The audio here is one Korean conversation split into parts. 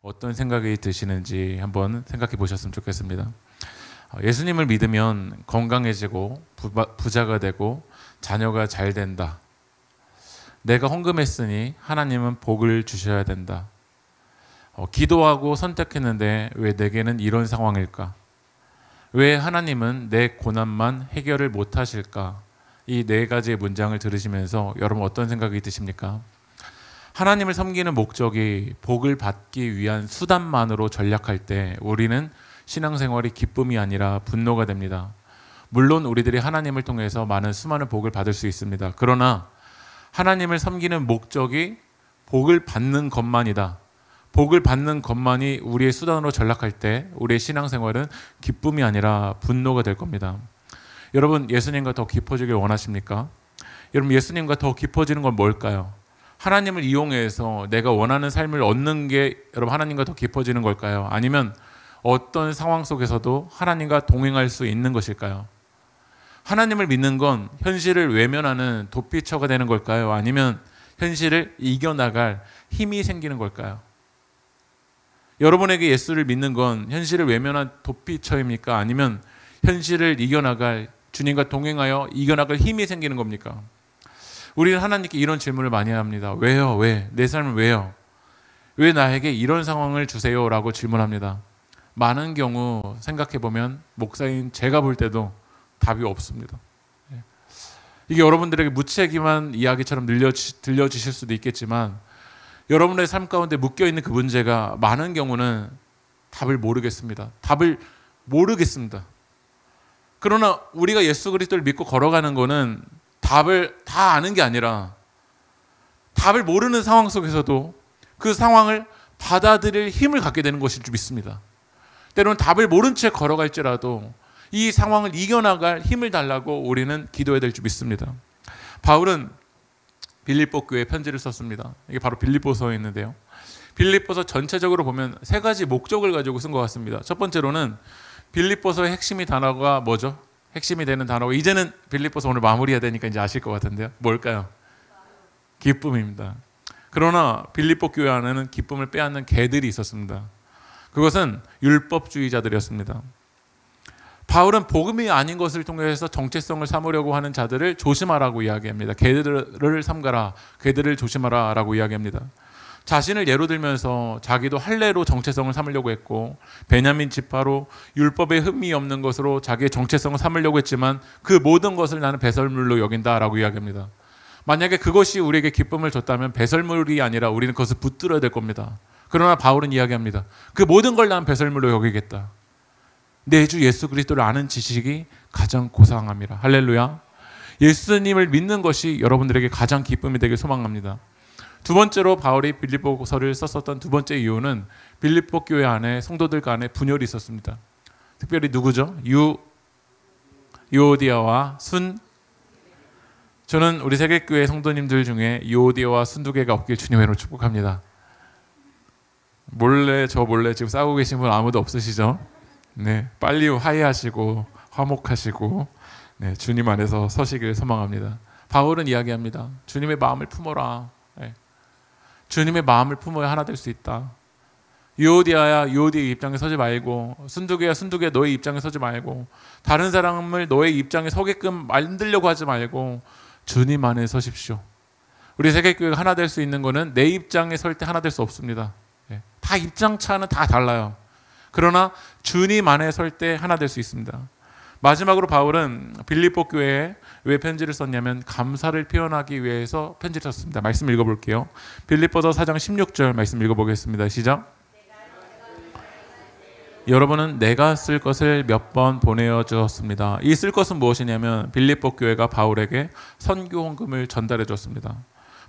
어떤 생각이 드시는지 한번 생각해 보셨으면 좋겠습니다. 예수님을 믿으면 건강해지고 부자가 되고 자녀가 잘 된다. 내가 헌금했으니 하나님은 복을 주셔야 된다. 기도하고 선택했는데 왜 내게는 이런 상황일까? 왜 하나님은 내 고난만 해결을 못 하실까? 이 네 가지의 문장을 들으시면서 여러분 어떤 생각이 드십니까? 하나님을 섬기는 목적이 복을 받기 위한 수단만으로 전략할 때 우리는 신앙생활이 기쁨이 아니라 분노가 됩니다. 물론 우리들이 하나님을 통해서 수많은 복을 받을 수 있습니다. 그러나 하나님을 섬기는 목적이 복을 받는 것만이다. 복을 받는 것만이 우리의 수단으로 전락할 때 우리의 신앙생활은 기쁨이 아니라 분노가 될 겁니다. 여러분 예수님과 더 깊어지길 원하십니까? 여러분 예수님과 더 깊어지는 건 뭘까요? 하나님을 이용해서 내가 원하는 삶을 얻는 게 여러분 하나님과 더 깊어지는 걸까요? 아니면 어떤 상황 속에서도 하나님과 동행할 수 있는 것일까요? 하나님을 믿는 건 현실을 외면하는 도피처가 되는 걸까요? 아니면 현실을 이겨나갈 힘이 생기는 걸까요? 여러분에게 예수를 믿는 건 현실을 외면한 도피처입니까? 아니면 현실을 이겨나갈 주님과 동행하여 이겨나갈 힘이 생기는 겁니까? 우리는 하나님께 이런 질문을 많이 합니다. 왜요? 왜? 내 삶은 왜요? 왜 나에게 이런 상황을 주세요? 라고 질문합니다. 많은 경우 생각해보면 목사인 제가 볼 때도 답이 없습니다. 이게 여러분들에게 무책임한 이야기처럼 들려지실 수도 있겠지만 여러분의 삶 가운데 묶여있는 그 문제가 많은 경우는 답을 모르겠습니다. 답을 모르겠습니다. 그러나 우리가 예수 그리스도를 믿고 걸어가는 거는 답을 다 아는 게 아니라 답을 모르는 상황 속에서도 그 상황을 받아들일 힘을 갖게 되는 것일 줄 믿습니다. 때로는 답을 모른 채 걸어갈지라도 이 상황을 이겨나갈 힘을 달라고 우리는 기도해야 될 줄 믿습니다. 바울은 빌립보 교회에 편지를 썼습니다. 이게 바로 빌립보서에 있는데요. 빌립보서 전체적으로 보면 세 가지 목적을 가지고 쓴 것 같습니다. 첫 번째로는 빌립보서의 핵심이 단어가 뭐죠? 핵심이 되는 단어가 이제는 빌립보서 오늘 마무리해야 되니까 이제 아실 것 같은데요. 뭘까요? 기쁨입니다. 그러나 빌립보 교회 안에는 기쁨을 빼앗는 개들이 있었습니다. 그것은 율법주의자들이었습니다. 바울은 복음이 아닌 것을 통해서 정체성을 삼으려고 하는 자들을 조심하라고 이야기합니다. 개들을 삼가라, 개들을 조심하라 라고 이야기합니다. 자신을 예로 들면서 자기도 할례로 정체성을 삼으려고 했고 베냐민 지파로 율법에 흠이 없는 것으로 자기의 정체성을 삼으려고 했지만 그 모든 것을 나는 배설물로 여긴다라고 이야기합니다. 만약에 그것이 우리에게 기쁨을 줬다면 배설물이 아니라 우리는 그것을 붙들어야 될 겁니다. 그러나 바울은 이야기합니다. 그 모든 걸 나는 배설물로 여기겠다. 내 주 예수 그리스도를 아는 지식이 가장 고상함이라. 할렐루야. 예수님을 믿는 것이 여러분들에게 가장 기쁨이 되길 소망합니다. 두 번째로 바울이 빌립보서를 썼었던 두 번째 이유는 빌립보 교회 안에 성도들 간에 분열이 있었습니다. 특별히 누구죠? 유오디아와 저는 우리 세계교회 성도님들 중에 유오디아와 순두개가 없길 주님의 이름으로 축복합니다. 몰래 지금 싸우고 계신 분 아무도 없으시죠? 네, 빨리 화해하시고 화목하시고 네, 주님 안에서 서시길 소망합니다. 바울은 이야기합니다. 주님의 마음을 품어라. 네. 주님의 마음을 품어야 하나 될 수 있다. 유오디아야 유오디의 입장에 서지 말고 순두개야 순두개야 너의 입장에 서지 말고 다른 사람을 너의 입장에 서게끔 만들려고 하지 말고 주님 안에 서십시오. 우리 세계교회가 하나 될 수 있는 것은 내 입장에 설 때 하나 될 수 없습니다. 네. 다 입장차는 다 달라요. 그러나 주님 안에 설 때 하나 될 수 있습니다. 마지막으로 바울은 빌립보 교회에 왜 편지를 썼냐면 감사를 표현하기 위해서 편지를 썼습니다. 말씀 읽어볼게요. 빌립보서 4장 16절 말씀 읽어보겠습니다. 시작. 여러분은 내가 쓸 것을 몇 번 보내어 주었습니다. 이 쓸 것은 무엇이냐면 빌립보 교회가 바울에게 선교 헌금을 전달해 줬습니다.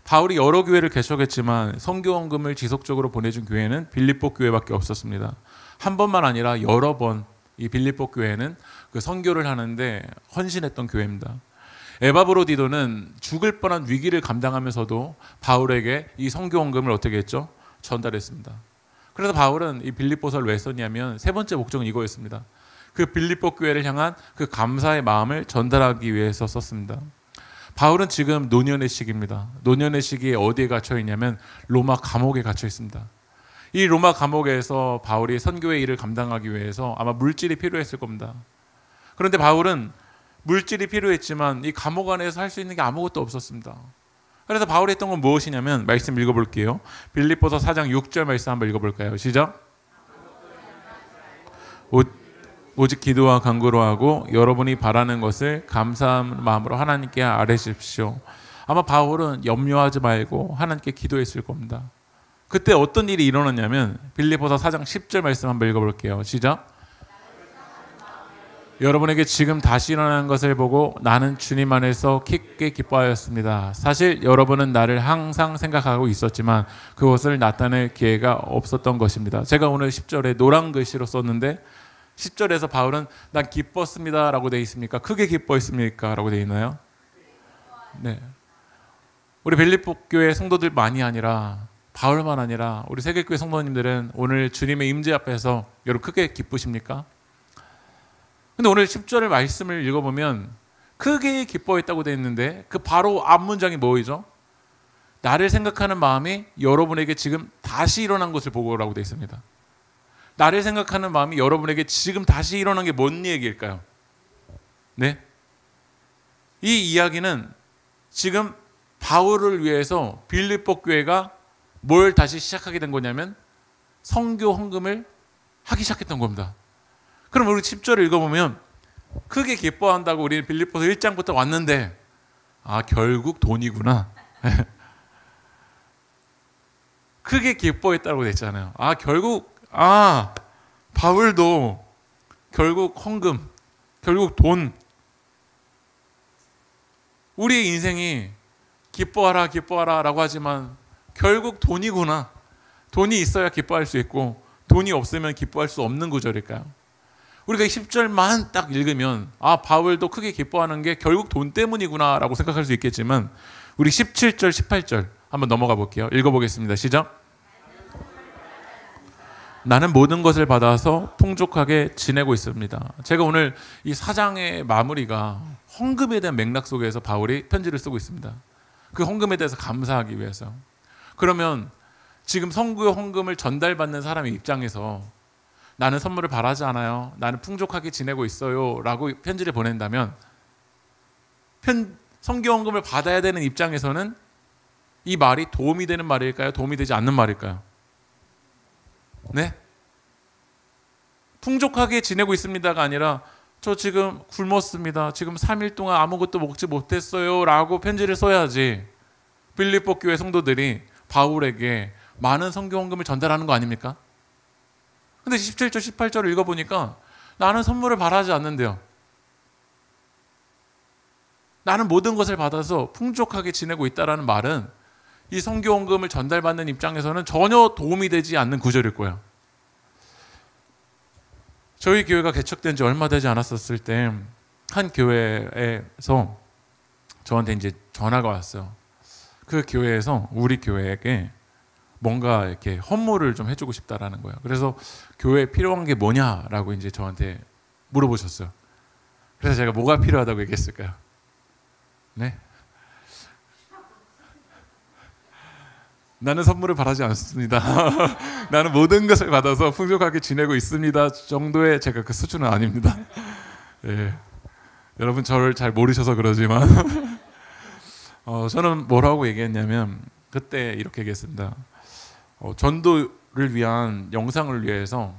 바울이 여러 교회를 개척했지만 선교 헌금을 지속적으로 보내준 교회는 빌립보 교회밖에 없었습니다. 한 번만 아니라 여러 번 이 빌립보 교회는 그 선교를 하는데 헌신했던 교회입니다. 에바브로디도는 죽을 뻔한 위기를 감당하면서도 바울에게 이 선교 헌금을 어떻게 했죠? 전달했습니다. 그래서 바울은 이 빌립보서를 왜 썼냐면 세 번째 목적은 이거였습니다. 그 빌립보 교회를 향한 그 감사의 마음을 전달하기 위해서 썼습니다. 바울은 지금 노년의 시기입니다. 노년의 시기에 어디에 갇혀 있냐면 로마 감옥에 갇혀 있습니다. 이 로마 감옥에서 바울이 선교의 일을 감당하기 위해서 아마 물질이 필요했을 겁니다. 그런데 바울은 물질이 필요했지만 이 감옥 안에서 할 수 있는 게 아무것도 없었습니다. 그래서 바울이 했던 건 무엇이냐면, 말씀 읽어볼게요. 빌립보서 4장 6절 말씀 한번 읽어볼까요? 시작. 오직 기도와 간구로 하고 여러분이 바라는 것을 감사한 마음으로 하나님께 아뢰십시오. 아마 바울은 염려하지 말고 하나님께 기도했을 겁니다. 그때 어떤 일이 일어났냐면, 빌립보서 4장 10절 말씀 한번 읽어볼게요. 시작. 여러분에게 지금 다시 일어나는 것을 보고 나는 주님 안에서 깊게 기뻐하였습니다. 사실 여러분은 나를 항상 생각하고 있었지만 그것을 나타낼 기회가 없었던 것입니다. 제가 오늘 10절에 노란 글씨로 썼는데 10절에서 바울은 난 기뻤습니다 라고 되어 있습니까? 크게 기뻐했습니까? 라고 되어 있나요? 네. 우리 빌립보 교회 성도들만이 아니라, 바울만 아니라 우리 세계교회 성도님들은 오늘 주님의 임재 앞에서 여러분 크게 기쁘십니까? 근데 오늘 10절의 말씀을 읽어보면 크게 기뻐했다고 되어 있는데 그 바로 앞문장이 뭐이죠? 나를 생각하는 마음이 여러분에게 지금 다시 일어난 것을 보고라고 되어 있습니다. 나를 생각하는 마음이 여러분에게 지금 다시 일어난 게 뭔 얘기일까요? 네? 이 이야기는 지금 바울을 위해서 빌립보 교회가 뭘 다시 시작하게 된 거냐면 선교 헌금을 하기 시작했던 겁니다. 그럼 우리 10절을 읽어보면 크게 기뻐한다고 우리는 빌립보서 1장부터 왔는데 결국 돈이구나. 크게 기뻐했다고 됐잖아요. 결국 바울도 결국 헌금, 결국 돈. 우리의 인생이 기뻐하라 기뻐하라 라고 하지만 결국 돈이구나. 돈이 있어야 기뻐할 수 있고 돈이 없으면 기뻐할 수 없는 구절일까요? 우리가 10절만 딱 읽으면 바울도 크게 기뻐하는 게 결국 돈 때문이구나 라고 생각할 수 있겠지만 우리 17절 18절 한번 넘어가 볼게요. 읽어보겠습니다. 시작. 나는 모든 것을 받아서 풍족하게 지내고 있습니다. 제가 오늘 이 4장의 마무리가 헌금에 대한 맥락 속에서 바울이 편지를 쓰고 있습니다. 그 헌금에 대해서 감사하기 위해서. 그러면 지금 선교 헌금을 전달받는 사람의 입장에서 나는 선물을 바라지 않아요, 나는 풍족하게 지내고 있어요 라고 편지를 보낸다면 선교 헌금을 받아야 되는 입장에서는 이 말이 도움이 되는 말일까요? 도움이 되지 않는 말일까요? 네? 풍족하게 지내고 있습니다가 아니라 저 지금 굶었습니다, 지금 3일 동안 아무것도 먹지 못했어요 라고 편지를 써야지 빌립보 교회 성도들이 바울에게 많은 선교 헌금을 전달하는 거 아닙니까? 근데 17절 18절을 읽어보니까 나는 선물을 바라지 않는데요, 나는 모든 것을 받아서 풍족하게 지내고 있다라는 말은 이 선교 헌금을 전달받는 입장에서는 전혀 도움이 되지 않는 구절일 거예요. 저희 교회가 개척된 지 얼마 되지 않았었을 때 한 교회에서 저한테 이제 전화가 왔어요. 그 교회에서 우리 교회에게 뭔가 이렇게 헌물을 좀 해주고 싶다라는 거예요. 그래서 교회에 필요한 게 뭐냐라고 이제 저한테 물어보셨어요. 그래서 제가 뭐가 필요하다고 얘기했을까요? 네? 나는 선물을 바라지 않습니다. 나는 모든 것을 받아서 풍족하게 지내고 있습니다 정도의 제가 그 수준은 아닙니다. 예. 여러분 저를 잘 모르셔서 그러지만 저는 뭐라고 얘기했냐면 그때 이렇게 얘기했습니다. 전도를 위한 영상을 위해서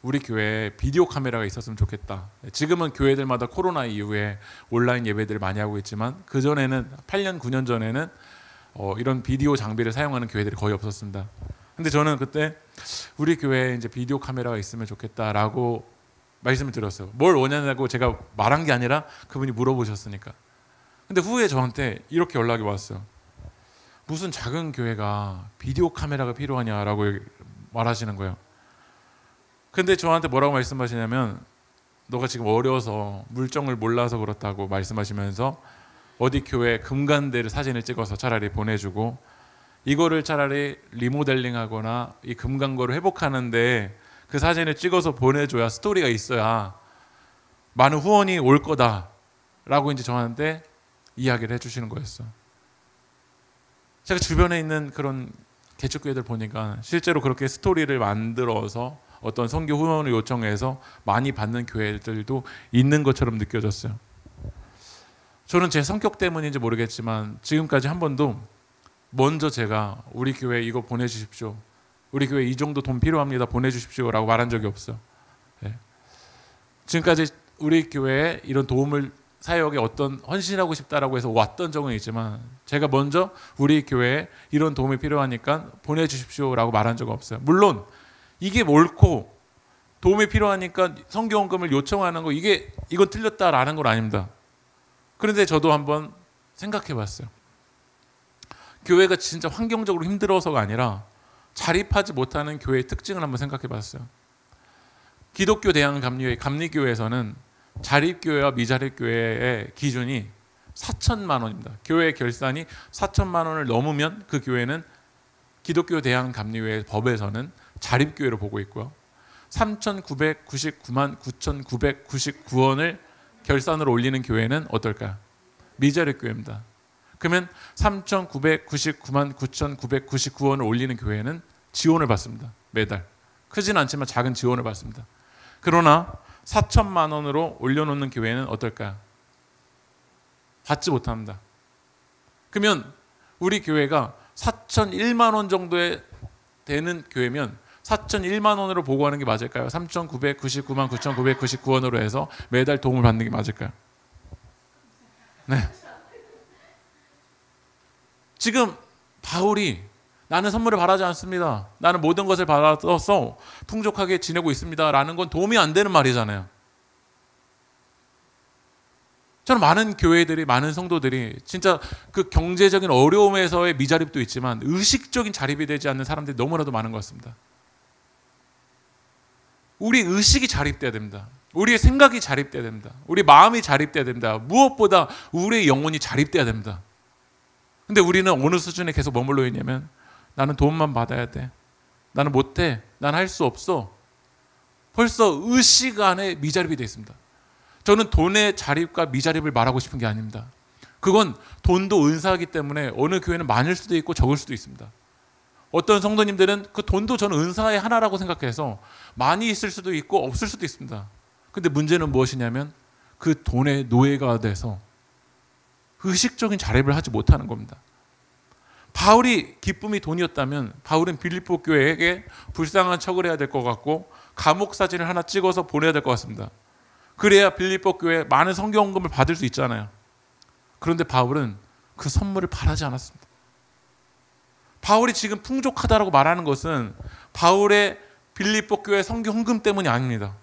우리 교회에 비디오 카메라가 있었으면 좋겠다. 지금은 교회들마다 코로나 이후에 온라인 예배들을 많이 하고 있지만 그전에는 8년 9년 전에는 이런 비디오 장비를 사용하는 교회들이 거의 없었습니다. 근데 저는 그때 우리 교회에 이제 비디오 카메라가 있으면 좋겠다라고 말씀을 드렸어요. 뭘 원하냐고 제가 말한 게 아니라 그분이 물어보셨으니까. 근데 후에 저한테 이렇게 연락이 왔어요. 무슨 작은 교회가 비디오 카메라가 필요하냐라고 말하시는 거예요. 근데 저한테 뭐라고 말씀하시냐면 너가 지금 어려서 물정을 몰라서 그렇다고 말씀하시면서 어디 교회 금간대를 사진을 찍어서 차라리 보내주고 이거를 차라리 리모델링하거나 이 금간거를 회복하는데 그 사진을 찍어서 보내줘야 스토리가 있어야 많은 후원이 올 거다라고 이제 저한테 이야기를 해주시는 거였어. 제가 주변에 있는 그런 개척교회들 보니까 실제로 그렇게 스토리를 만들어서 어떤 선교 후원을 요청해서 많이 받는 교회들도 있는 것처럼 느껴졌어요. 저는 제 성격 때문인지 모르겠지만 지금까지 한 번도 먼저 제가 우리 교회 이거 보내주십시오, 우리 교회 이 정도 돈 필요합니다, 보내주십시오 라고 말한 적이 없어요. 네. 지금까지 우리 교회에 이런 도움을 사역에 어떤 헌신하고 싶다라고 해서 왔던 적은 있지만 제가 먼저 우리 교회에 이런 도움이 필요하니까 보내주십시오라고 말한 적은 없어요. 물론 이게 옳고 도움이 필요하니까 선교헌금을 요청하는 거 이건 틀렸다라는 건 아닙니다. 그런데 저도 한번 생각해 봤어요. 교회가 진짜 환경적으로 힘들어서가 아니라 자립하지 못하는 교회의 특징을 한번 생각해 봤어요. 기독교 대한감리회 감리교회에서는 자립교회와 미자립교회의 기준이 4천만 원입니다. 교회 결산이 4천만 원을 넘으면 그 교회는 기독교 대한감리회 법에서는 자립교회로 보고 있고요. 3,999만 9,999원을 결산으로 올리는 교회는 어떨까요? 미자립교회입니다. 그러면 3,999만 9,999원을 올리는 교회는 지원을 받습니다. 매달. 크진 않지만 작은 지원을 받습니다. 그러나 4천만 원으로 올려놓는 교회는 어떨까요? 받지 못합니다. 그러면 우리 교회가 4,001만 원 정도에 되는 교회면 4,001만 원으로 보고하는 게 맞을까요? 3,999만 9,999원으로 해서 매달 도움을 받는 게 맞을까요? 네. 지금 바울이 나는 선물을 바라지 않습니다, 나는 모든 것을 받아서 풍족하게 지내고 있습니다 라는 건 도움이 안 되는 말이잖아요. 저는 많은 교회들이, 많은 성도들이 진짜 그 경제적인 어려움에서의 미자립도 있지만 의식적인 자립이 되지 않는 사람들이 너무나도 많은 것 같습니다. 우리 의식이 자립돼야 됩니다. 우리의 생각이 자립돼야 됩니다. 우리 마음이 자립돼야 됩니다. 무엇보다 우리의 영혼이 자립돼야 됩니다. 근데 우리는 어느 수준에 계속 머물러 있냐면 나는 도움만 받아야 돼, 나는 못해, 난 할 수 없어. 벌써 의식 안에 미자립이 되어 있습니다. 저는 돈의 자립과 미자립을 말하고 싶은 게 아닙니다. 그건 돈도 은사이기 때문에 어느 교회는 많을 수도 있고 적을 수도 있습니다. 어떤 성도님들은 그 돈도 저는 은사의 하나라고 생각해서 많이 있을 수도 있고 없을 수도 있습니다. 근데 문제는 무엇이냐면 그 돈의 노예가 돼서 의식적인 자립을 하지 못하는 겁니다. 바울이 기쁨이 돈이었다면 바울은 빌립보 교회에게 불쌍한 척을 해야 될 것 같고 감옥 사진을 하나 찍어서 보내야 될 것 같습니다. 그래야 빌립보 교회에 많은 선교헌금을 받을 수 있잖아요. 그런데 바울은 그 선물을 바라지 않았습니다. 바울이 지금 풍족하다라고 말하는 것은 바울의 빌립보 교회 선교헌금 때문이 아닙니다.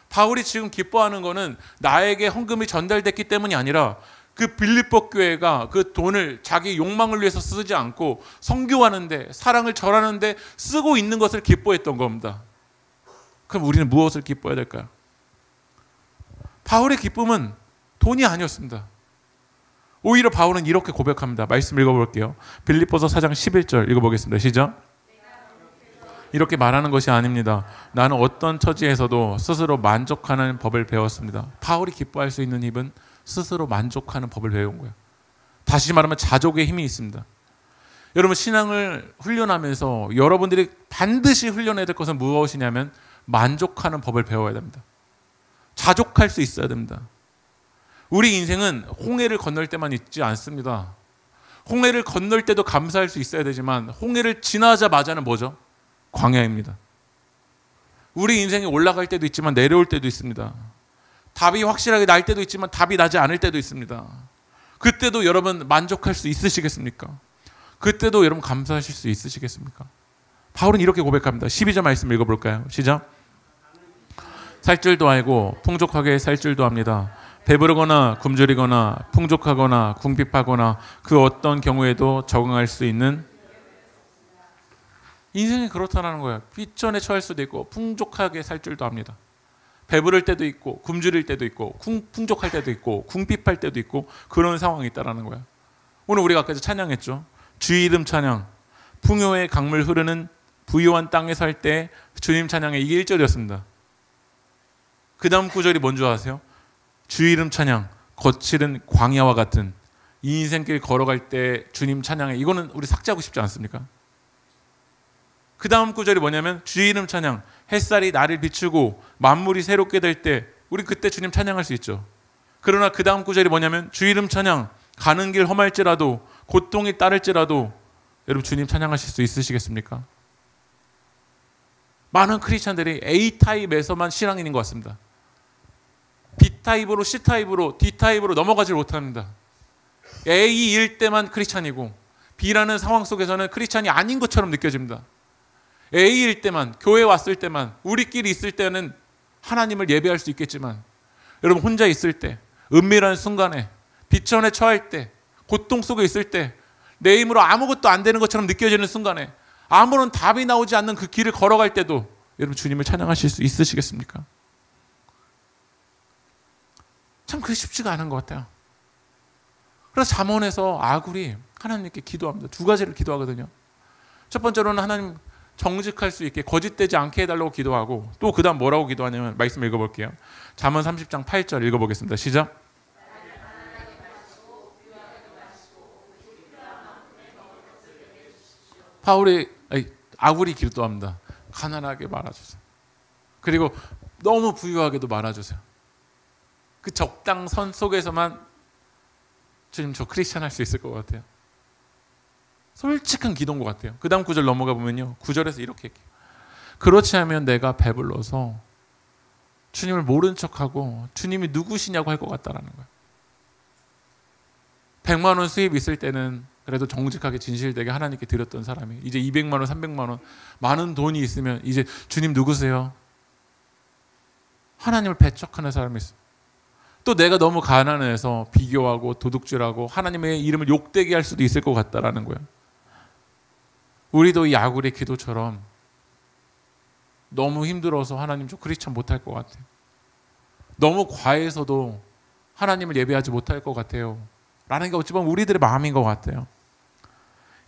바울이 지금 기뻐하는 것은 나에게 헌금이 전달됐기 때문이 아니라 그 빌립보 교회가 그 돈을 자기 욕망을 위해서 쓰지 않고 선교하는데, 사랑을 전하는데 쓰고 있는 것을 기뻐했던 겁니다. 그럼 우리는 무엇을 기뻐해야 될까요? 바울의 기쁨은 돈이 아니었습니다. 오히려 바울은 이렇게 고백합니다. 말씀 읽어볼게요. 빌립보서 4장 11절 읽어보겠습니다. 시작. 이렇게 말하는 것이 아닙니다. 나는 어떤 처지에서도 스스로 만족하는 법을 배웠습니다. 바울이 기뻐할 수 있는 힘은 스스로 만족하는 법을 배운 거예요. 다시 말하면 자족의 힘이 있습니다. 여러분, 신앙을 훈련하면서 여러분들이 반드시 훈련해야 될 것은 무엇이냐면 만족하는 법을 배워야 됩니다. 자족할 수 있어야 됩니다. 우리 인생은 홍해를 건널 때만 있지 않습니다. 홍해를 건널 때도 감사할 수 있어야 되지만 홍해를 지나자마자는 뭐죠? 광야입니다. 우리 인생이 올라갈 때도 있지만 내려올 때도 있습니다. 답이 확실하게 날 때도 있지만 답이 나지 않을 때도 있습니다. 그때도 여러분 만족할 수 있으시겠습니까? 그때도 여러분 감사하실 수 있으시겠습니까? 바울은 이렇게 고백합니다. 12절 말씀 읽어볼까요? 시작. 살 줄도 알고 풍족하게 살 줄도 압니다. 배부르거나 굶주리거나 풍족하거나 궁핍하거나 그 어떤 경우에도 적응할 수 있는, 인생이 그렇다는 거예요. 빚전에 처할 수도 있고 풍족하게 살 줄도 압니다. 배부를 때도 있고 굶주릴 때도 있고 풍족할 때도 있고 궁핍할 때도 있고 그런 상황이 있다는 거예요. 오늘 우리가 아까 찬양했죠. 주의 이름 찬양, 풍요의 강물 흐르는 부유한 땅에 살 때 주님 찬양의 이게 1절이었습니다. 그 다음 구절이 뭔지 아세요? 주의 이름 찬양, 거칠은 광야와 같은 이 인생길 걸어갈 때 주님 찬양해. 이거는 우리 삭제하고 싶지 않습니까? 그 다음 구절이 뭐냐면 주의 이름 찬양. 햇살이 나를 비추고 만물이 새롭게 될 때 우리 그때 주님 찬양할 수 있죠. 그러나 그 다음 구절이 뭐냐면 주의 이름 찬양. 가는 길 험할지라도 고통이 따를지라도 여러분 주님 찬양하실 수 있으시겠습니까? 많은 크리스찬들이 A타입에서만 신앙인인 것 같습니다. B타입으로 C타입으로 D타입으로 넘어가지 못합니다. A일 때만 크리스찬이고 B라는 상황 속에서는 크리스찬이 아닌 것처럼 느껴집니다. A일 때만, 교회 왔을 때만, 우리끼리 있을 때는 하나님을 예배할 수 있겠지만 여러분 혼자 있을 때, 은밀한 순간에, 비천에 처할 때, 고통 속에 있을 때, 내 힘으로 아무것도 안 되는 것처럼 느껴지는 순간에 아무런 답이 나오지 않는 그 길을 걸어갈 때도 여러분 주님을 찬양하실 수 있으시겠습니까? 참 그게 쉽지가 않은 것 같아요. 그래서 잠언에서 아굴이 하나님께 기도합니다. 두 가지를 기도하거든요. 첫 번째로는 하나님 정직할 수 있게 거짓되지 않게 해달라고 기도하고 또 그 다음 뭐라고 기도하냐면 말씀 읽어볼게요. 잠언 30장 8절 읽어보겠습니다. 시작. 아굴이 기도합니다. 가난하게 말아주세요. 그리고 너무 부유하게도 말아주세요. 그 적당선 속에서만 주님 저 크리스찬 할 수 있을 것 같아요. 솔직한 기도인 것 같아요. 그 다음 구절 넘어가 보면요. 9절에서 이렇게 얘기해요. 그렇지 않으면 내가 배불러서 주님을 모른 척하고 주님이 누구시냐고 할 것 같다라는 거예요. 100만 원 수입 있을 때는 그래도 정직하게 진실되게 하나님께 드렸던 사람이 이제 200만 원, 300만 원 많은 돈이 있으면 이제 주님 누구세요? 하나님을 배척하는 사람이 있어요. 또 내가 너무 가난해서 비교하고 도둑질하고 하나님의 이름을 욕되게 할 수도 있을 것 같다라는 거예요. 우리도 이 아굴의 기도처럼 너무 힘들어서 하나님 저 크리스찬 못할 것 같아요. 너무 과해서도 하나님을 예배하지 못할 것 같아요. 라는 게 어찌 보면 우리들의 마음인 것 같아요.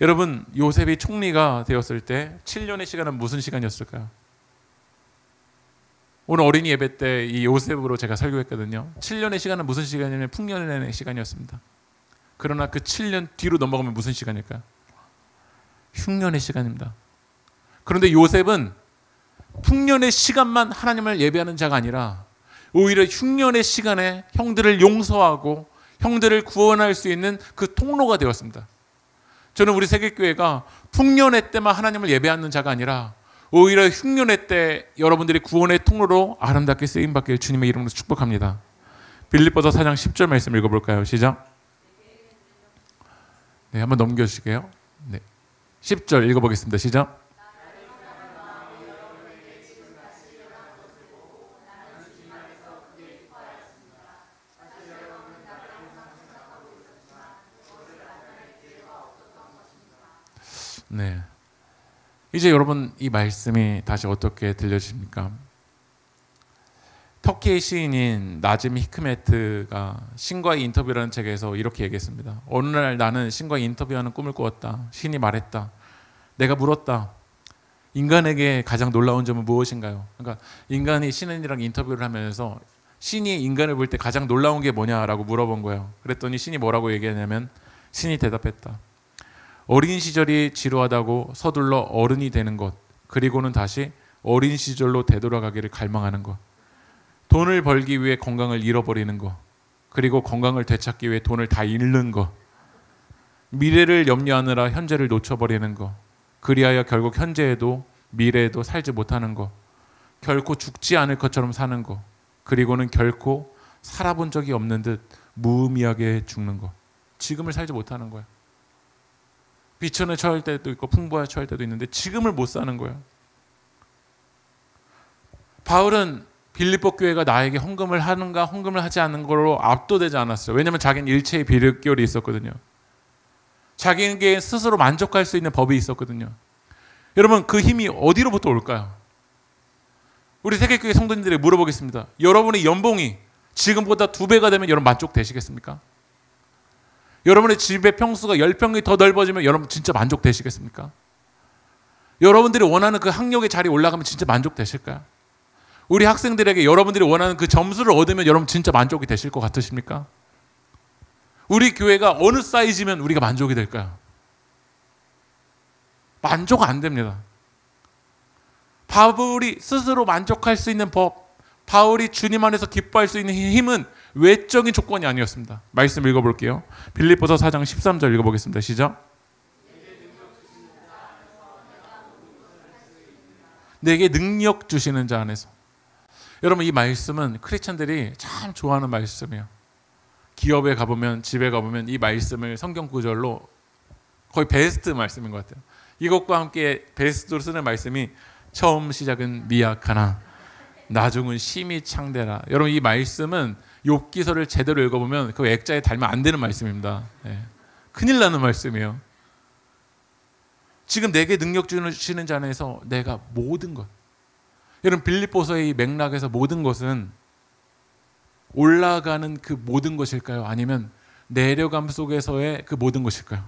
여러분 요셉이 총리가 되었을 때 7년의 시간은 무슨 시간이었을까요? 오늘 어린이 예배 때 이 요셉으로 제가 설교했거든요. 7년의 시간은 무슨 시간이냐면 풍년의 시간이었습니다. 그러나 그 7년 뒤로 넘어가면 무슨 시간일까요? 흉년의 시간입니다. 그런데 요셉은 풍년의 시간만 하나님을 예배하는 자가 아니라 오히려 흉년의 시간에 형들을 용서하고 형들을 구원할 수 있는 그 통로가 되었습니다. 저는 우리 세계교회가 풍년의 때만 하나님을 예배하는 자가 아니라 오히려 흉년의 때 여러분들이 구원의 통로로 아름답게 쓰임받길 주님의 이름으로 축복합니다. 빌립보서 4장 10절 말씀 읽어볼까요? 시작. 네, 한번 넘겨주실게요. 네, 10절 읽어보겠습니다. 시작. 네. 이제 여러분 이 말씀이 다시 어떻게 들려집니까? 터키의 시인인 나즘 히크메트가 신과의 인터뷰라는 책에서 이렇게 얘기했습니다. 어느 날 나는 신과의 인터뷰하는 꿈을 꾸었다. 시인이 말했다. 내가 물었다. 인간에게 가장 놀라운 점은 무엇인가요? 그러니까 인간이 신인이랑 인터뷰를 하면서 신이 인간을 볼 때 가장 놀라운 게 뭐냐라고 물어본 거예요. 그랬더니 신이 뭐라고 얘기하냐면 신이 대답했다. 어린 시절이 지루하다고 서둘러 어른이 되는 것, 그리고는 다시 어린 시절로 되돌아가기를 갈망하는 것, 돈을 벌기 위해 건강을 잃어버리는 것, 그리고 건강을 되찾기 위해 돈을 다 잃는 것, 미래를 염려하느라 현재를 놓쳐버리는 것, 그리하여 결국 현재에도 미래에도 살지 못하는 것, 결코 죽지 않을 것처럼 사는 것, 그리고는 결코 살아본 적이 없는 듯 무의미하게 죽는 것, 지금을 살지 못하는 거예요. 비천에 처할 때도 있고 풍부에 처할 때도 있는데 지금을 못 사는 거예요. 바울은 빌립보 교회가 나에게 헌금을 하는가 헌금을 하지 않는 걸로 압도되지 않았어요. 왜냐하면 자기는 일체의 비결이 있었거든요. 자기에게 스스로 만족할 수 있는 법이 있었거든요. 여러분 그 힘이 어디로부터 올까요? 우리 세계교회 성도님들에게 물어보겠습니다. 여러분의 연봉이 지금보다 2배가 되면 여러분 만족되시겠습니까? 여러분의 집의 평수가 10평이 더 넓어지면 여러분 진짜 만족되시겠습니까? 여러분들이 원하는 그 학력의 자리에 올라가면 진짜 만족되실까요? 우리 학생들에게 여러분들이 원하는 그 점수를 얻으면 여러분 진짜 만족이 되실 것 같으십니까? 우리 교회가 어느 사이즈면 우리가 만족이 될까요? 만족 안 됩니다. 바울이 스스로 만족할 수 있는 법, 바울이 주님 안에서 기뻐할 수 있는 힘은 외적인 조건이 아니었습니다. 말씀 읽어볼게요. 빌립보서 4장 13절 읽어보겠습니다. 시작. 내게 능력 주시는 자 안에서. 여러분, 이 말씀은 크리스찬들이 참 좋아하는 말씀이에요. 기업에 가보면, 집에 가보면 이 말씀을 성경 구절로 거의 베스트 말씀인 것 같아요. 이것과 함께 베스트로 쓰는 말씀이 처음 시작은 미약하나 나중은 심히 창대라. 여러분, 이 말씀은 욥기서를 제대로 읽어보면 그 액자에 달면 안 되는 말씀입니다. 큰일 나는 말씀이에요. 지금 내게 능력 주시는 자 안에서 내가 모든 것. 여러분, 빌립보서의 이 맥락에서 모든 것은 올라가는 그 모든 것일까요? 아니면 내려감 속에서의 그 모든 것일까요?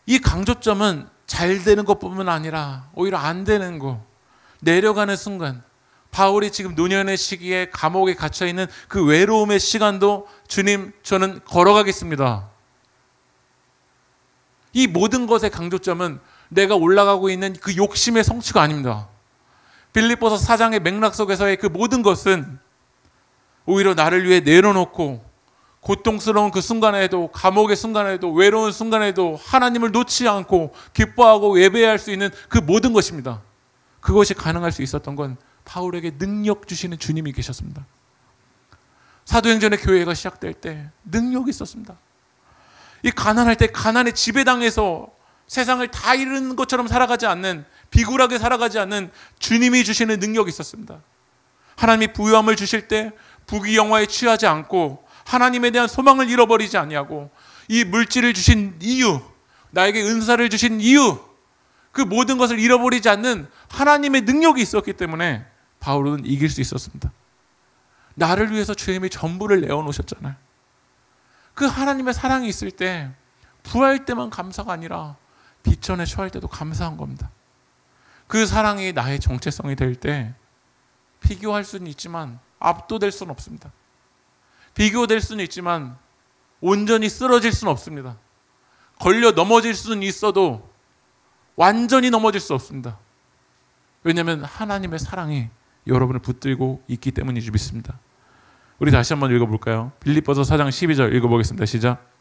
이 강조점은 잘 되는 것뿐만 아니라 오히려 안 되는 거, 내려가는 순간, 바울이 지금 노년의 시기에 감옥에 갇혀있는 그 외로움의 시간도 주님, 저는 걸어가겠습니다. 이 모든 것의 강조점은 내가 올라가고 있는 그 욕심의 성취가 아닙니다. 빌립보서 4장의 맥락 속에서의 그 모든 것은 오히려 나를 위해 내려놓고 고통스러운 그 순간에도, 감옥의 순간에도, 외로운 순간에도 하나님을 놓지 않고 기뻐하고 예배할 수 있는 그 모든 것입니다. 그것이 가능할 수 있었던 건 바울에게 능력 주시는 주님이 계셨습니다. 사도행전의 교회가 시작될 때 능력이 있었습니다. 이 가난할 때 가난에 지배당해서 세상을 다 잃은 것처럼 살아가지 않는, 비굴하게 살아가지 않는 주님이 주시는 능력이 있었습니다. 하나님이 부유함을 주실 때 부귀영화에 취하지 않고 하나님에 대한 소망을 잃어버리지 아니하고 이 물질을 주신 이유, 나에게 은사를 주신 이유, 그 모든 것을 잃어버리지 않는 하나님의 능력이 있었기 때문에 바울은 이길 수 있었습니다. 나를 위해서 주님이 전부를 내어놓으셨잖아요. 그 하나님의 사랑이 있을 때 부할 때만 감사가 아니라 비천에 처할 때도 감사한 겁니다. 그 사랑이 나의 정체성이 될 때 비교할 수는 있지만 압도될 수는 없습니다. 비교될 수는 있지만 온전히 쓰러질 수는 없습니다. 걸려 넘어질 수는 있어도 완전히 넘어질 수 없습니다. 왜냐하면 하나님의 사랑이 여러분을 붙들고 있기 때문이지 믿습니다. 우리 다시 한번 읽어볼까요? 빌립보서 4장 12절 읽어보겠습니다. 시작.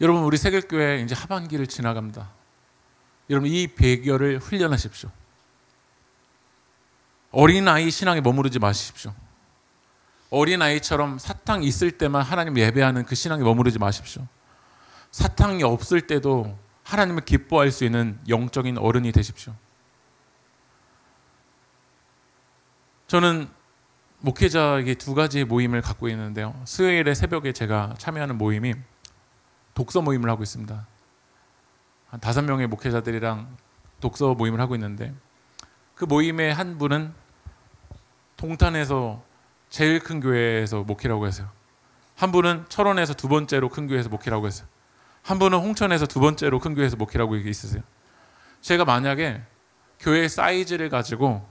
여러분, 우리 세길교회 이제 하반기를 지나갑니다. 여러분, 이 배결을 훈련하십시오. 어린아이 신앙에 머무르지 마십시오. 어린아이처럼 사탕이 있을 때만 하나님 예배하는 그 신앙에 머무르지 마십시오. 사탕이 없을 때도 하나님을 기뻐할 수 있는 영적인 어른이 되십시오. 저는 목회자에게 두 가지 모임을 갖고 있는데요. 수요일에 새벽에 제가 참여하는 모임이 독서 모임을 하고 있습니다. 한 5명의 목회자들이랑 독서 모임을 하고 있는데 그 모임의 한 분은 동탄에서 제일 큰 교회에서 목회라고 했어요. 한 분은 철원에서 두 번째로 큰 교회에서 목회라고 했어요. 한 분은 홍천에서 두 번째로 큰 교회에서 목회라고 있으세요. 제가 만약에 교회의 사이즈를 가지고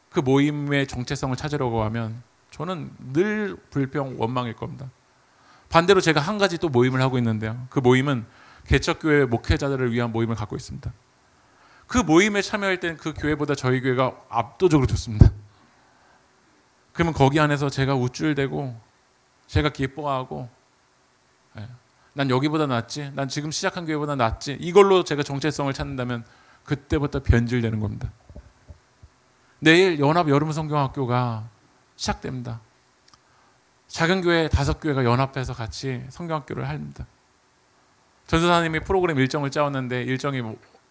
그 모임의 정체성을 찾으려고 하면 저는 늘 불평 원망일 겁니다. 반대로 제가 한 가지 또 모임을 하고 있는데요. 그 모임은 개척교회 목회자들을 위한 모임을 갖고 있습니다. 그 모임에 참여할 때는 그 교회보다 저희 교회가 압도적으로 좋습니다. 그러면 거기 안에서 제가 우쭐대고 제가 기뻐하고 난 여기보다 낫지, 난 지금 시작한 교회보다 낫지, 이걸로 제가 정체성을 찾는다면 그때부터 변질되는 겁니다. 내일 연합 여름 성경학교가 시작됩니다. 작은 교회 5교회가 연합해서 같이 성경학교를 합니다. 전도사님이 프로그램 일정을 짜왔는데 일정이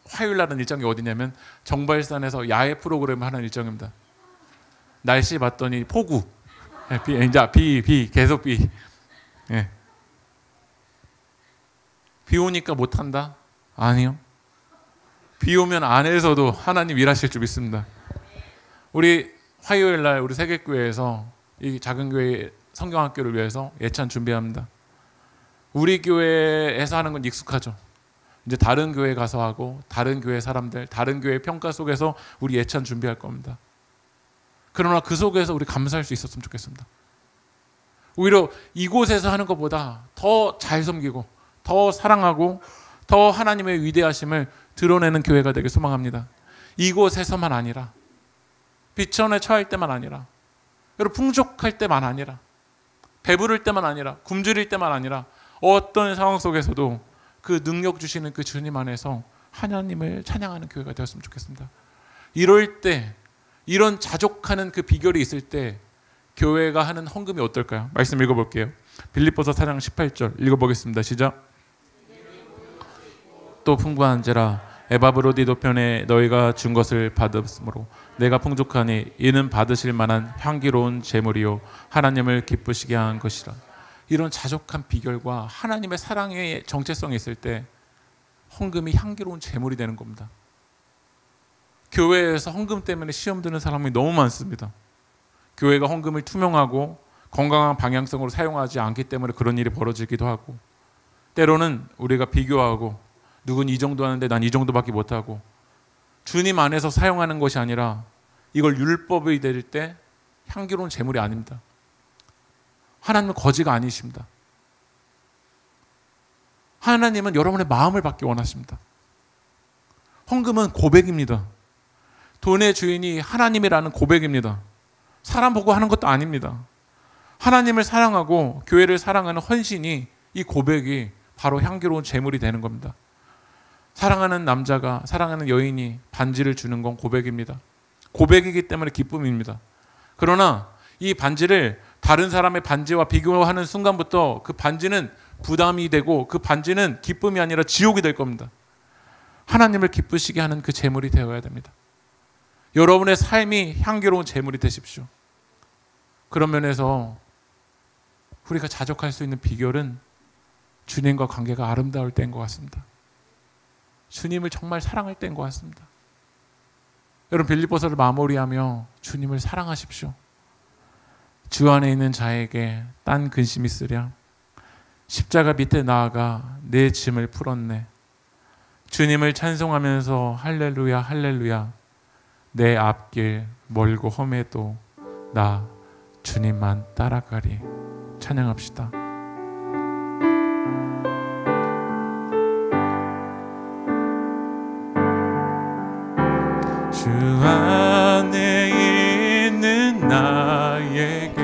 화요일 날은 일정이 어디냐면 정발산에서 야외 프로그램을 하는 일정입니다. 날씨 봤더니 폭우, 비 계속 비. 예. 비 오니까 못한다? 아니요. 비 오면 안에서도 하나님 일하실 줄 믿습니다. 우리 화요일 날 우리 세계교회에서 이 작은 교회 성경학교를 위해서 예찬 준비합니다. 우리 교회에서 하는 건 익숙하죠. 이제 다른 교회 가서 하고 다른 교회 사람들, 다른 교회 평가 속에서 우리 예찬 준비할 겁니다. 그러나 그 속에서 우리 감사할 수 있었으면 좋겠습니다. 오히려 이곳에서 하는 것보다 더 잘 섬기고 더 사랑하고 더 하나님의 위대하심을 드러내는 교회가 되길 소망합니다. 이곳에서만 아니라, 비천에 처할 때만 아니라, 여러분 풍족할 때만 아니라, 배부를 때만 아니라, 굶주릴 때만 아니라, 어떤 상황 속에서도 그 능력 주시는 그 주님 안에서 하나님을 찬양하는 교회가 되었으면 좋겠습니다. 이럴 때, 이런 자족하는 그 비결이 있을 때 교회가 하는 헌금이 어떨까요? 말씀 읽어볼게요. 빌립보서 4장 18절 읽어보겠습니다. 시작. 또 풍부한지라 에바브로디도 편에 너희가 준 것을 받았으므로 내가 풍족하니 이는 받으실 만한 향기로운 제물이요 하나님을 기쁘시게 한 것이라. 이런 자족한 비결과 하나님의 사랑의 정체성이 있을 때 헌금이 향기로운 제물이 되는 겁니다. 교회에서 헌금 때문에 시험 드는 사람이 너무 많습니다. 교회가 헌금을 투명하고 건강한 방향성으로 사용하지 않기 때문에 그런 일이 벌어지기도 하고, 때로는 우리가 비교하고 누군 이 정도 하는데 난 이 정도밖에 못하고, 주님 안에서 사용하는 것이 아니라 이걸 율법이 될 때 향기로운 제물이 아닙니다. 하나님은 거지가 아니십니다. 하나님은 여러분의 마음을 받기 원하십니다. 헌금은 고백입니다. 돈의 주인이 하나님이라는 고백입니다. 사람 보고 하는 것도 아닙니다. 하나님을 사랑하고 교회를 사랑하는 헌신이, 이 고백이 바로 향기로운 제물이 되는 겁니다. 사랑하는 남자가, 사랑하는 여인이 반지를 주는 건 고백입니다. 고백이기 때문에 기쁨입니다. 그러나 이 반지를 다른 사람의 반지와 비교하는 순간부터 그 반지는 부담이 되고 그 반지는 기쁨이 아니라 지옥이 될 겁니다. 하나님을 기쁘시게 하는 그 제물이 되어야 됩니다. 여러분의 삶이 향기로운 제물이 되십시오. 그런 면에서 우리가 자족할 수 있는 비결은 주님과 관계가 아름다울 때인 것 같습니다. 주님을 정말 사랑할 때인 것 같습니다. 여러분, 빌립보서를 마무리하며 주님을 사랑하십시오. 주 안에 있는 자에게 딴 근심 있으랴. 십자가 밑에 나아가 내 짐을 풀었네. 주님을 찬송하면서 할렐루야 할렐루야. 내 앞길 멀고 험해도 나 주님만 따라가리. 찬양합시다. 주 안에 있는 나에게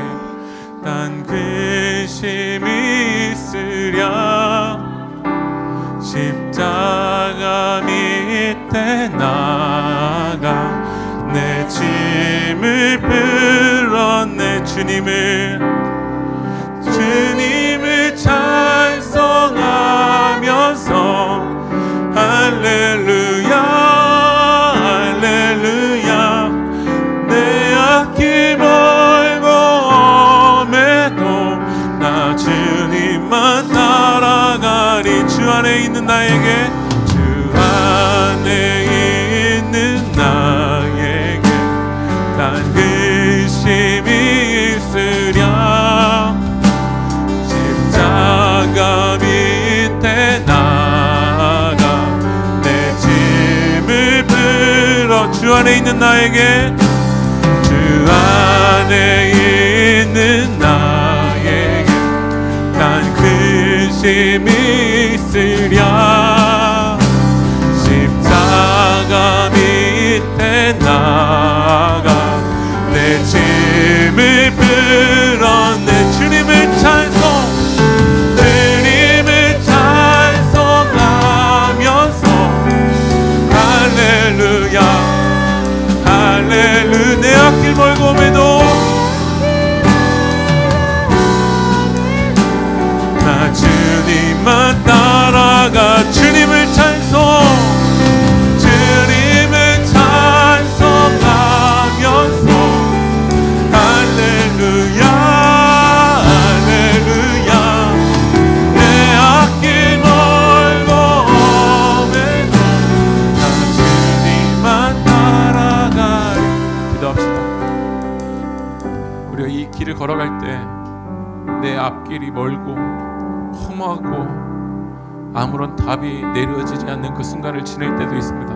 딴 근심이 있으랴. 십자가 밑에 나가 내 짐을 풀었네. 주님을 찬송하면서 할렐루야 할렐루야. 내 앞길 멀고 험해도 나 주님만 따라가리. 주 안에 있는 나에게, 주 안에 있는 나에게 난 근심이 있으랴. 십자가 밑에 나가 내 짐을 풀어. 주 안에 있는 나에게, 주 안에 있는 나에게 난 근심이 있으랴. 십자가 밑에 나가 내 짐을 풀었네. 주님을 찬송하면서 할렐루야 할렐루야. 내 앞길 멀고 험해도 나 주님만 따라가. 주님을 찬송하면서 할렐루야 할렐루야. 내 앞길 멀고 험해도 나 주님만 따라가리. 기도합시다. 우리가 이 길을 걸어갈 때 내 앞길이 멀고 험하고 아무런 답이 내려지지 않는 그 순간을 지낼 때도 있습니다.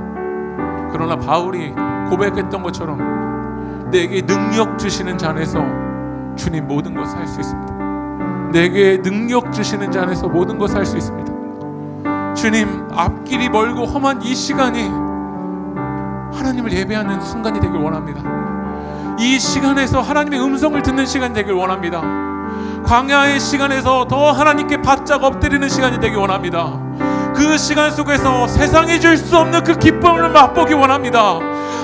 그러나 바울이 고백했던 것처럼 내게 능력 주시는 자 안에서 주님 모든 것을 할 수 있습니다. 내게 능력 주시는 자 안에서 모든 것을 할 수 있습니다. 주님, 앞길이 멀고 험한 이 시간이 하나님을 예배하는 순간이 되길 원합니다. 이 시간에서 하나님의 음성을 듣는 시간이 되길 원합니다. 광야의 시간에서 더 하나님께 바짝 엎드리는 시간이 되길 원합니다. 그 시간 속에서 세상이 줄 수 없는 그 기쁨을 맛보기 원합니다.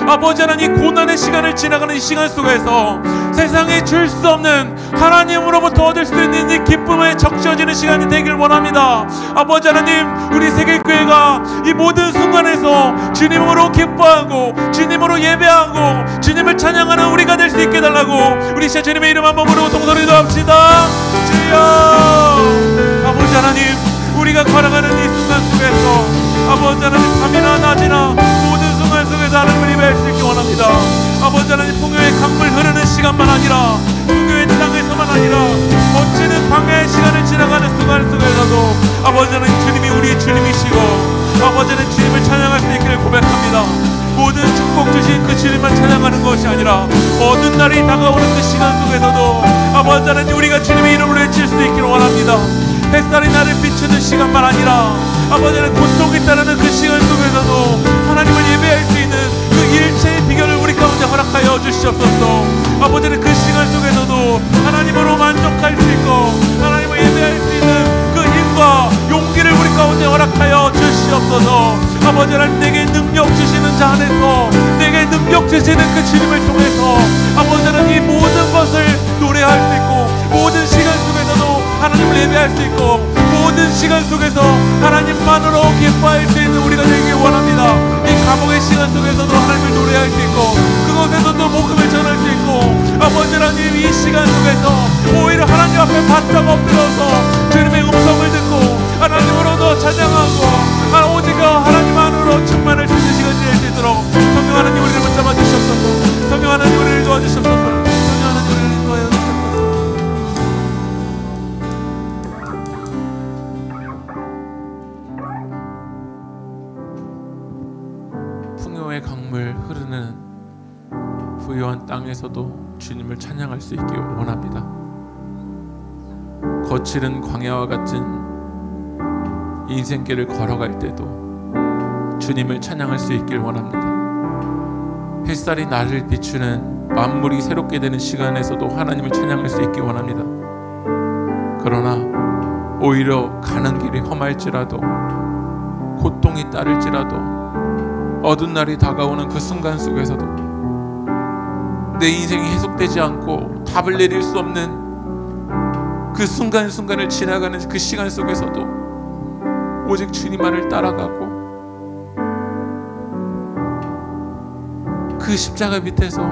아버지 하나님, 고난의 시간을 지나가는 이 시간 속에서 세상이 줄 수 없는 하나님으로부터 얻을 수 있는 이 기쁨에 적셔지는 시간이 되길 원합니다. 아버지 하나님, 우리 세계교회가 이 모든 순간에서 주님으로 기뻐하고 주님으로 예배하고 주님을 찬양하는 우리가 될 수 있게 달라고 우리 진짜 주님의 이름 한번 부르고 동소리도 합시다. 주여! 아버지 하나님, 우리가 걸어가는 이 순간 속에서 아버지 하나님, 밤이나 낮이나 모든 순간 속에서 하나님을 예배할 수 있게 원합니다. 아버지 하나님, 풍요의 강물 흐르는 시간만 아니라 풍요의 땅에서만 아니라 거치는 광야의 시간을 지나가는 순간 속에서도 아버지 하나님, 주님이 우리의 주님이시고 아버지 하나님, 주님을 찬양할 수 있기를 고백합니다. 모든 축복 주신 그 주님만 찬양하는 것이 아니라 어두운 날이 다가오는 그 시간 속에서도 아버지 하나님, 우리가 주님의 이름을 외칠 수 있기를 원합니다. 햇살이 나를 비추는 시간만 아니라 아버지 하나님, 고통이 따르는 그 시간 속에서도 하나님을 예배할 수 있는 그 일체의 비결을 우리 가운데 허락하여 주시옵소서. 아버지 하나님, 그 시간 속에서도 하나님으로 만족할 수 있고 하나님을 예배할 수 있는 그 힘과 용기를 우리 가운데 허락하여 주시옵소서. 아버지 하나님, 내게 능력 주시는 자 안에서 내게 능력 주시는 그 주님을 통해서 아버지 하나님, 이 모든 것을 노래할 수 있고 모든 시간 속에서도 하나님을 예배할 수 있고 모든 시간 속에서 하나님만으로 기뻐할 수 있는 우리가 되길 원합니다. 이 감옥의 시간 속에서도 하나님을 노래할 수 있고 그곳에서도 복음을 전할 수 있고 아버지 하나님, 이 시간 속에서 오히려 하나님 앞에 바짝 엎드려서 주님의 음성을 듣고 하나님으로도 찬양하고 오직 하나님 안으로 충만할 수 있는 시간이 될 수 있도록 성령 하나님, 우리를 붙잡아 주시옵소서. 성령 하나님, 우리를 도와주시옵소서. 성령 하나님, 우리를 도와여 주시옵소서. 풍요의 강물 흐르는 부유한 땅에서도 주님을 찬양할 수 있기 원합니다. 거칠은 광야와 같은 인생길을 걸어갈 때도 주님을 찬양할 수 있길 원합니다. 햇살이 나를 비추는 만물이 새롭게 되는 시간에서도 하나님을 찬양할 수 있길 원합니다. 그러나 오히려 가는 길이 험할지라도 고통이 따를지라도 어두운 날이 다가오는 그 순간 속에서도 내 인생이 해석되지 않고 답을 내릴 수 없는 그 순간순간을 지나가는 그 시간 속에서도 오직 주님만을 따라가고 그 십자가 밑에서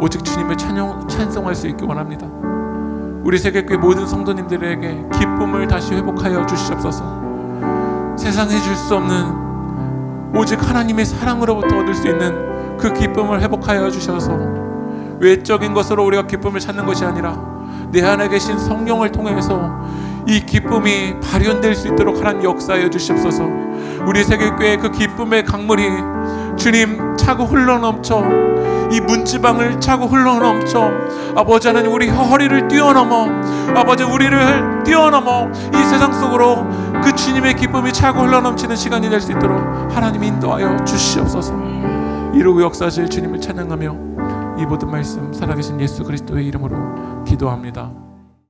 오직 주님을 찬송할 수 있기 원합니다. 우리 세계교회 모든 성도님들에게 기쁨을 다시 회복하여 주시옵소서. 세상에 줄 수 없는 오직 하나님의 사랑으로부터 얻을 수 있는 그 기쁨을 회복하여 주셔서 외적인 것으로 우리가 기쁨을 찾는 것이 아니라 내 안에 계신 성령을 통해서 이 기쁨이 발현될 수 있도록 하나님 역사하여 주시옵소서. 우리 세계교회의 그 기쁨의 강물이 주님 차고 흘러넘쳐 이 문지방을 차고 흘러넘쳐 아버지 하나님, 우리 허리를 뛰어넘어 아버지 우리를 뛰어넘어 이 세상 속으로 그 주님의 기쁨이 차고 흘러넘치는 시간이 될 수 있도록 하나님 인도하여 주시옵소서. 이루고 역사하실 주님을 찬양하며 이 모든 말씀 살아계신 예수 그리스도의 이름으로 기도합니다.